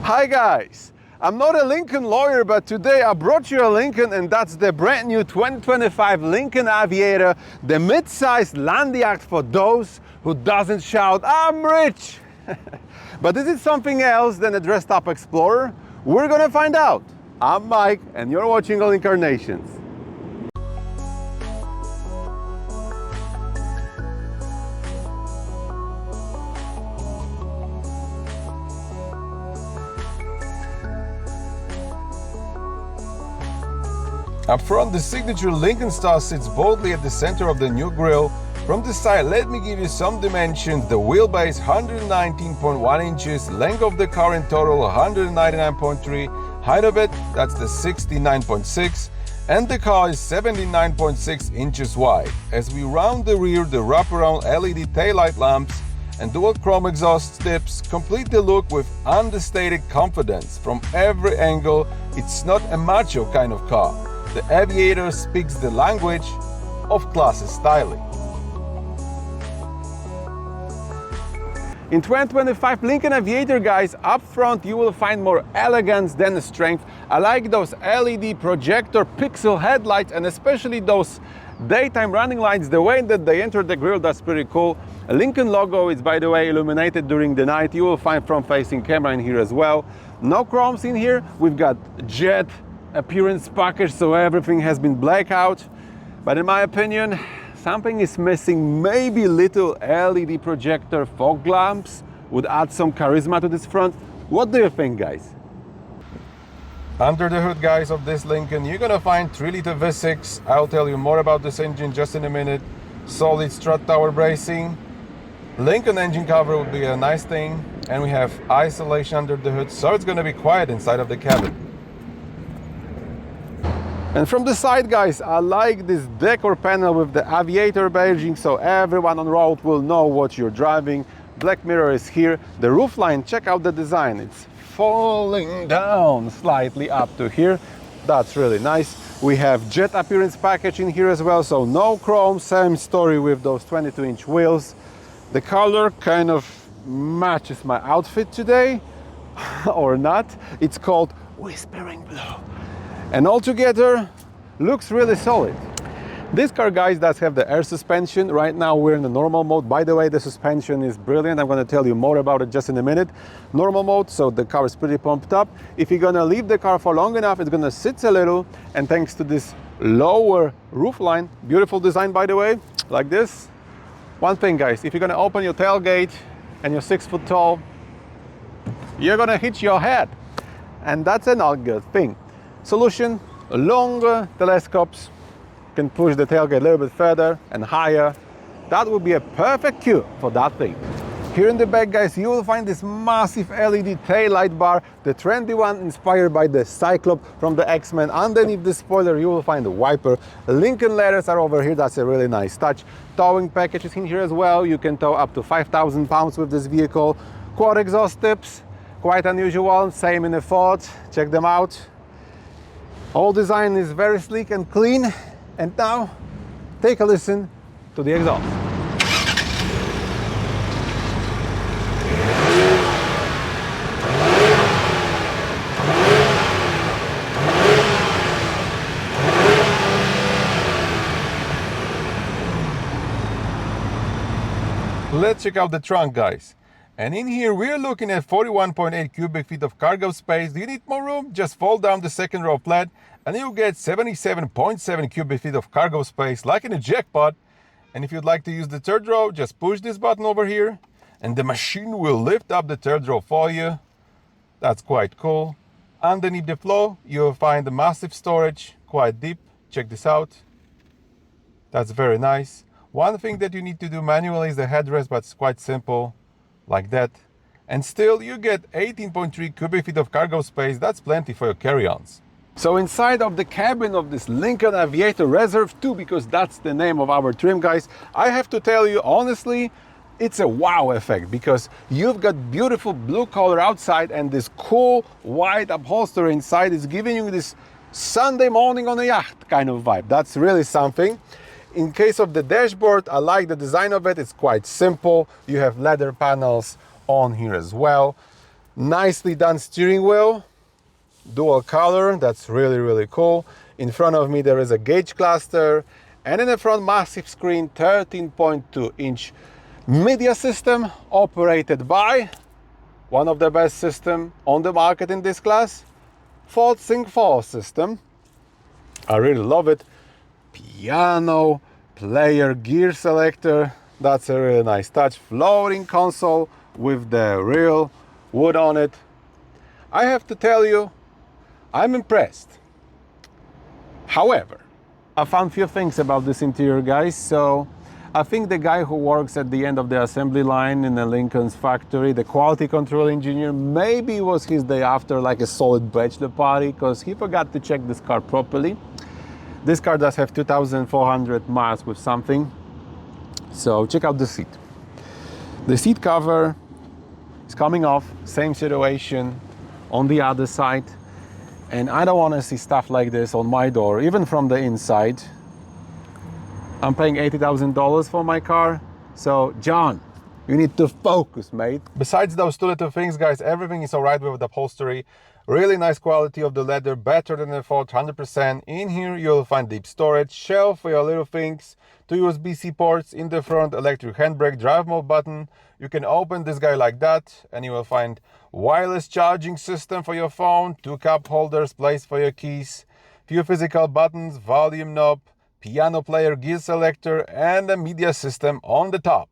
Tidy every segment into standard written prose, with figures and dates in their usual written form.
Hi guys! I'm not a Lincoln lawyer, but today I brought you a Lincoln, and that's the brand new 2025 Lincoln Aviator, the mid-sized land yacht for those who doesn't shout, "I'm rich!" But is it something else than a dressed up explorer? We're gonna find out. I'm Mike and you're watching AllinCarNations. Up front, the signature Lincoln Star sits boldly at the center of the new grille. From the side, let me give you some dimensions. The wheelbase 119.1 inches, length of the car in total 199.3, height of it, that's the 69.6, and the car is 79.6 inches wide. As we round the rear, the wraparound LED taillight lamps and dual chrome exhaust tips complete the look with understated confidence. From every angle, it's not a macho kind of car. The Aviator speaks the language of classy styling. In 2025 Lincoln Aviator, guys, up front you will find more elegance than strength. I like those LED projector pixel headlights, and especially those daytime running lights, the way that they enter the grille, that's pretty cool. A Lincoln logo is, by the way, illuminated during the night. You will find front-facing camera in here as well. No chromes in here. We've got jet appearance package, so everything has been blacked out. But in my opinion, something is missing. Maybe little LED projector fog lamps would add some charisma to this front. What do you think, guys? Under the hood, guys, of this Lincoln, you're gonna find 3-liter V6. I'll tell you more about this engine just in a minute. Solid strut tower bracing. Lincoln engine cover would be a nice thing. And we have isolation under the hood, so it's gonna be quiet inside of the cabin. And from the side, guys, I like this decor panel with the Aviator badging, so everyone on road will know what you're driving. Black mirror is here. The roofline, check out the design. It's falling down slightly up to here. That's really nice. We have jet appearance package in here as well, so no chrome. Same story with those 22-inch wheels. The color kind of matches my outfit today, or not. It's called Whispering Blue. And altogether, looks really solid. This car, guys, does have the air suspension. Right now we're in the normal mode. By the way, the suspension is brilliant. I'm going to tell you more about it just in a minute. Normal mode, so the car is pretty pumped up. If you're going to leave the car for long enough, it's going to sit a little. And thanks to this lower roofline, beautiful design, by the way, like this. One thing, guys, if you're going to open your tailgate and you're 6 foot tall, you're going to hit your head. And that's a not good thing. Solution: longer telescopes, can push the tailgate a little bit further and higher. That would be a perfect cue for that thing. Here in the back, guys, you will find this massive LED taillight bar, the trendy one inspired by the Cyclops from the X-Men. Underneath the spoiler you will find the wiper. Lincoln letters are over here, that's a really nice touch. Towing packages in here as well. You can tow up to 5,000 pounds with this vehicle. Quad exhaust tips, quite unusual, same in the Ford, check them out. All design is very sleek and clean. And now, take a listen to the exhaust. Let's check out the trunk, guys. And in here, we're looking at 41.8 cubic feet of cargo space. Do you need more room? Just fold down the second row flat and you'll get 77.7 cubic feet of cargo space, like in a jackpot. And if you'd like to use the third row, just push this button over here and the machine will lift up the third row for you. That's quite cool. Underneath the floor, you'll find the massive storage, quite deep. Check this out. That's very nice. One thing that you need to do manually is the headrest, but it's quite simple. Like that, and still you get 18.3 cubic feet of cargo space. That's plenty for your carry-ons. So inside of the cabin of this Lincoln Aviator Reserve 2, because that's the name of our trim, guys, I have to tell you honestly, it's a wow effect, because you've got beautiful blue color outside and this cool white upholstery inside is giving you this Sunday morning on a yacht kind of vibe. That's really something. In case of the dashboard, I like the design of it. It's quite simple. You have leather panels on here as well. Nicely done steering wheel, dual color, that's really cool. In front of me there is a gauge cluster, and in the front massive screen, 13.2-inch media system operated by one of the best systems on the market in this class, Ford Sync 4 system. I really love it. Piano player gear selector, that's a really nice touch. Floating console with the real wood on it. I have to tell you, I'm impressed. However, I found few things about this interior, guys. So I think the guy who works at the end of the assembly line in the Lincoln's factory, the quality control engineer, maybe it was his day after, like a solid bachelor party, because he forgot to check this car properly. This car does have 2,400 miles with something. So check out the seat. The seat cover is coming off, same situation on the other side. And I don't want to see stuff like this on my door, even from the inside. I'm paying $80,000 for my car. So, John, you need to focus, mate. Besides those two little things, guys, everything is all right with the upholstery. Really nice quality of the leather, better than the Ford, 100%. In here, you'll find deep storage, shelf for your little things, 2 USB-C ports in the front, electric handbrake, drive mode button. You can open this guy like that, and you will find wireless charging system for your phone, 2 cup holders, place for your keys, few physical buttons, volume knob, piano player gear selector, and a media system on the top.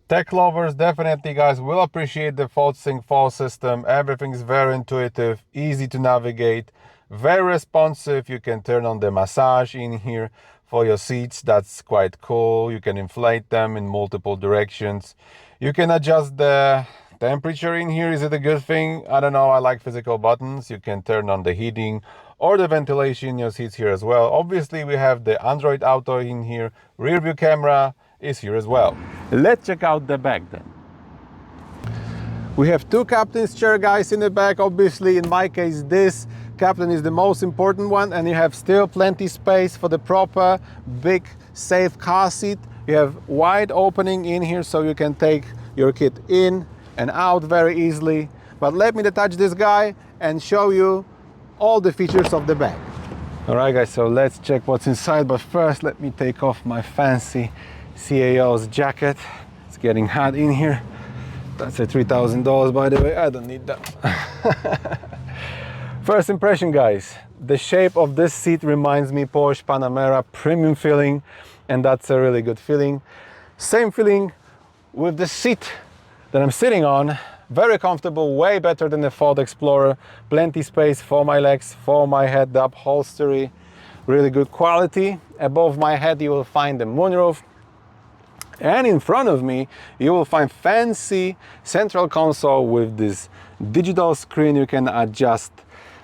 Tech lovers definitely, guys, will appreciate the Ford Sync 4 system. Everything is very intuitive, easy to navigate, very responsive. You can turn on the massage in here for your seats. That's quite cool. You can inflate them in multiple directions. You can adjust the temperature in here. Is it a good thing? I don't know. I like physical buttons. You can turn on the heating or the ventilation in your seats here as well. Obviously, we have the Android Auto in here. Rear view camera is here as well. Let's check out the back then. We have 2 captain's chair, guys, in the back. Obviously, in my case, this captain is the most important one, and you have still plenty space for the proper big safe car seat. You have wide opening in here, so you can take your kid in and out very easily. But let me detach this guy and show you all the features of the back. All right, guys, so let's check what's inside. But first, let me take off my fancy CAO's jacket. It's getting hot in here. That's a $3,000, by the way. I don't need that. First impression, guys. The shape of this seat reminds me Porsche Panamera, premium feeling, and that's a really good feeling. Same feeling with the seat that I'm sitting on. Very comfortable, way better than the Ford Explorer. Plenty space for my legs, for my head, the upholstery. Really good quality. Above my head, you will find the moonroof. And in front of me, you will find fancy central console with this digital screen. You can adjust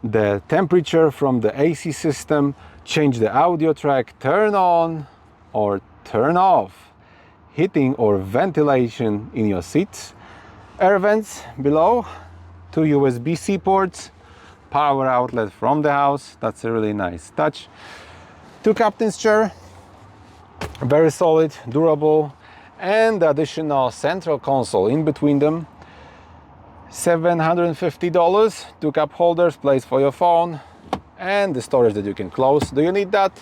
the temperature from the AC system, change the audio track, turn on or turn off heating or ventilation in your seats. Air vents below, 2 USB-C ports, power outlet from the house. That's a really nice touch. 2 captain's chair, very solid, durable, and the additional central console in between them. $750, 2 cup holders, place for your phone, and the storage that you can close. Do you need that?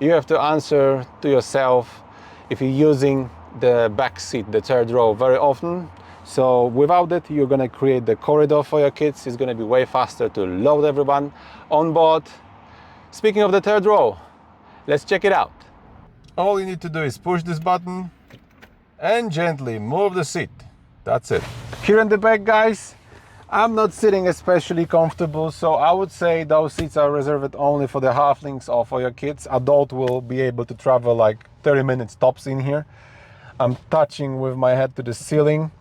You have to answer to yourself if you're using the back seat, the 3rd row, very often. So without it, you're gonna create the corridor for your kids. It's gonna be way faster to load everyone on board. Speaking of the 3rd row, let's check it out. All you need to do is push this button and gently move the seat. That's it. Here in the back, guys, I'm not sitting especially comfortable, so I would say those seats are reserved only for the halflings or for your kids. Adult will be able to travel like 30 minutes tops in here. I'm touching with my head to the ceiling.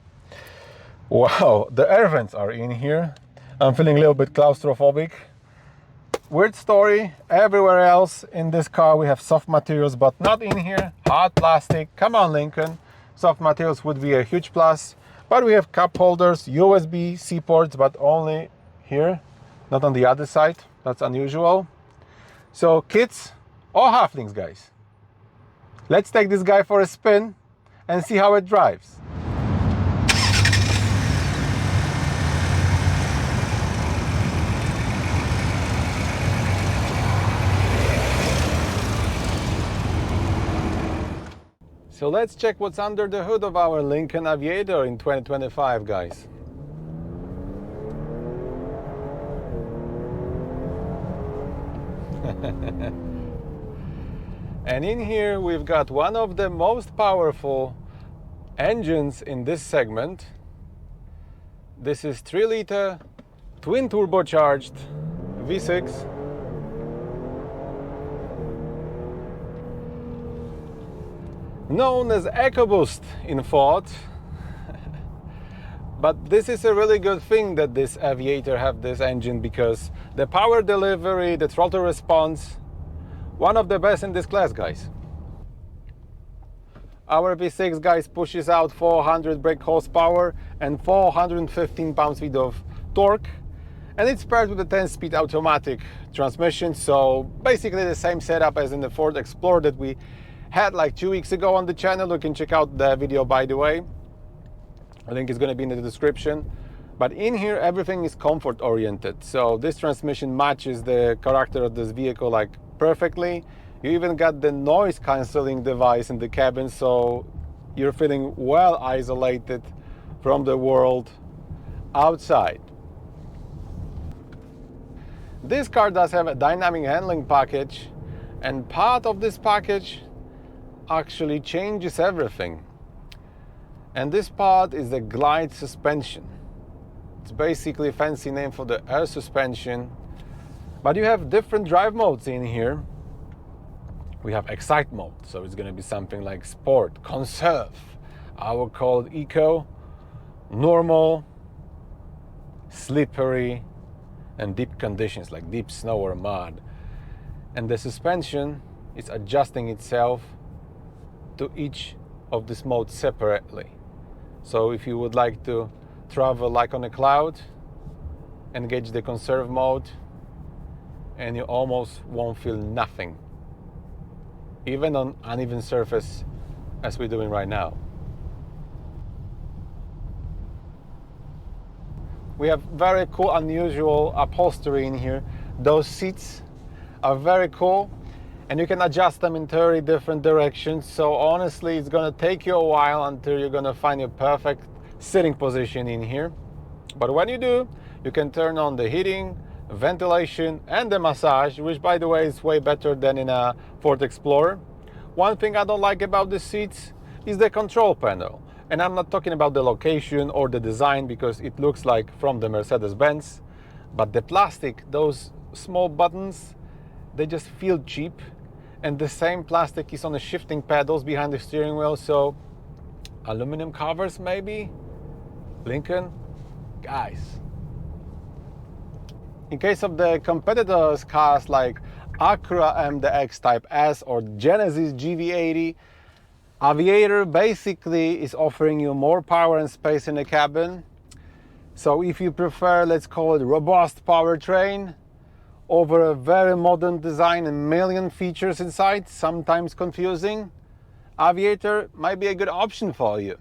Wow, the air vents are in here. I'm feeling a little bit claustrophobic. Weird story, everywhere else in this car we have soft materials, but not in here. Hard plastic. Come on, Lincoln. Soft materials would be a huge plus. But we have cup holders, USB-C ports, but only here, not on the other side. That's unusual. So kids or halflings, guys. Let's take this guy for a spin and see how it drives. So let's check what's under the hood of our Lincoln Aviator in 2025, guys. And in here we've got one of the most powerful engines in this segment. This is 3-liter twin turbocharged V6. Known as EcoBoost in Ford. But this is a really good thing that this Aviator have this engine, because the power delivery, the throttle response, one of the best in this class, guys. Our V6, guys, pushes out 400 brake horsepower and 415 pounds-feet of torque, and it's paired with a 10-speed automatic transmission. So basically the same setup as in the Ford Explorer that we had like 2 weeks ago on the channel. You can check out the video, by the way. I think it's going to be in the description. But in here everything is comfort oriented, so this transmission matches the character of this vehicle like perfectly. You even got the noise cancelling device in the cabin, so you're feeling well isolated from the world outside. This car does have a dynamic handling package, and part of this package actually changes everything. And this part is the glide suspension. It's basically a fancy name for the air suspension. But you have different drive modes in here. We have Excite mode, so it's going to be something like Sport, Conserve, I will call it Eco, Normal, Slippery, and Deep conditions like deep snow or mud. And the suspension is adjusting itself to each of these modes separately. So if you would like to travel like on a cloud, engage the Conserve mode, and you almost won't feel nothing, even on uneven surface as we're doing right now. We have very cool, unusual upholstery in here. Those seats are very cool, and you can adjust them in 30 different directions. So honestly, it's gonna take you a while until you're gonna find your perfect sitting position in here. But when you do, you can turn on the heating, ventilation, and the massage, which by the way is way better than in a Ford Explorer. One thing I don't like about the seats is the control panel. And I'm not talking about the location or the design, because it looks like from the Mercedes-Benz. But the plastic, those small buttons, they just feel cheap. And the same plastic is on the shifting pedals behind the steering wheel. So aluminum covers maybe? Lincoln? Guys. In case of the competitors' cars like Acura MDX Type S or Genesis GV80, Aviator basically is offering you more power and space in the cabin. So if you prefer, let's call it robust powertrain over a very modern design and million features inside, sometimes confusing, Aviator might be a good option for you.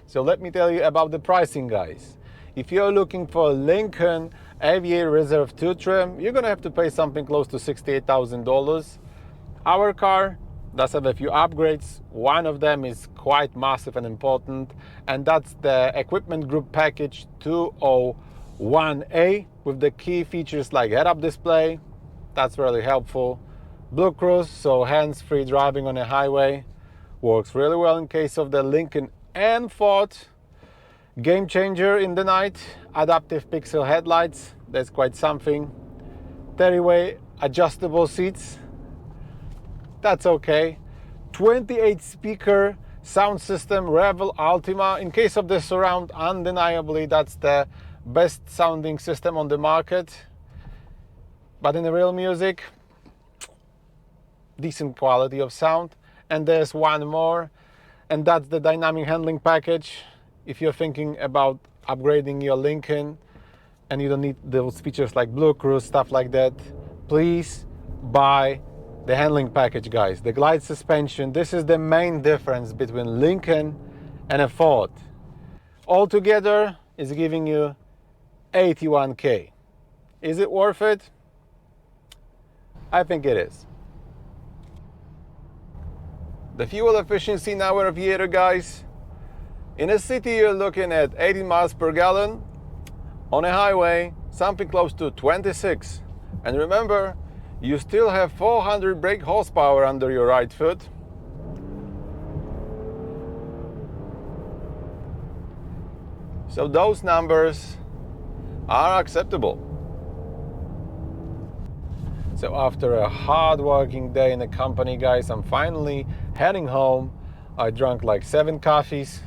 So let me tell you about the pricing, guys. If you're looking for a Lincoln Aviator Reserve 2 trim, you're gonna have to pay something close to $68,000. Our car does have a few upgrades. One of them is quite massive and important, and that's the Equipment Group Package 201A with the key features like head-up display. That's really helpful. Blue Cruise, so hands-free driving on a highway. Works really well in case of the Lincoln and Ford. Game changer in the night. Adaptive pixel headlights. That's quite something. 30-way adjustable seats. That's okay. 28 speaker sound system, Revel Ultima. In case of the surround, undeniably that's the best sounding system on the market. But in the real music, decent quality of sound. And there's one more, and that's the dynamic handling package. If you're thinking about upgrading your Lincoln and you don't need those features like Blue Cruise, stuff like that, please buy the handling package, guys. The glide suspension, this is the main difference between Lincoln and a Ford. Altogether, it's giving you $81K. Is it worth it? I think it is. The fuel efficiency in our Aviator, guys, in a city you're looking at 80 miles per gallon. On a highway, something close to 26. And remember, you still have 400 brake horsepower under your right foot. So those numbers are acceptable. So after a hard working day in the company, guys, I'm finally heading home. I drank like 7 coffees,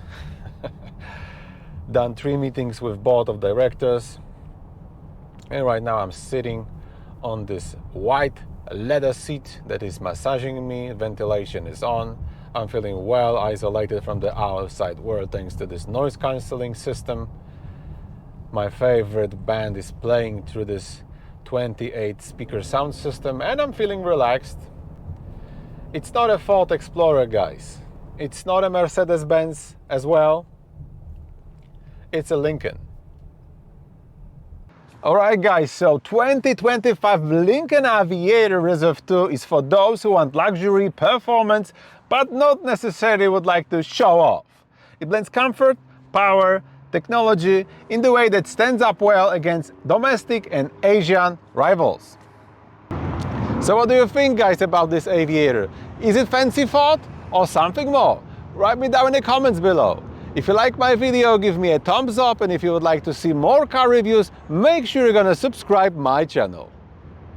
done 3 meetings with board of directors, and right now I'm sitting on this white leather seat that is massaging me. Ventilation is on. I'm feeling well isolated from the outside world thanks to this noise cancelling system. My favorite band is playing through this 28 speaker sound system, and I'm feeling relaxed. It's not a Ford Explorer, guys. It's not a Mercedes-Benz as well. It's a Lincoln. Alright guys, so 2025 Lincoln Aviator Reserve 2 is for those who want luxury, performance, but not necessarily would like to show off. It blends comfort, power, technology in the way that stands up well against domestic and Asian rivals. So what do you think, guys, about this Aviator? Is it fancy Ford or something more? Write me down in the comments below. If you like my video, give me a thumbs up, and if you would like to see more car reviews, make sure you're gonna subscribe my channel.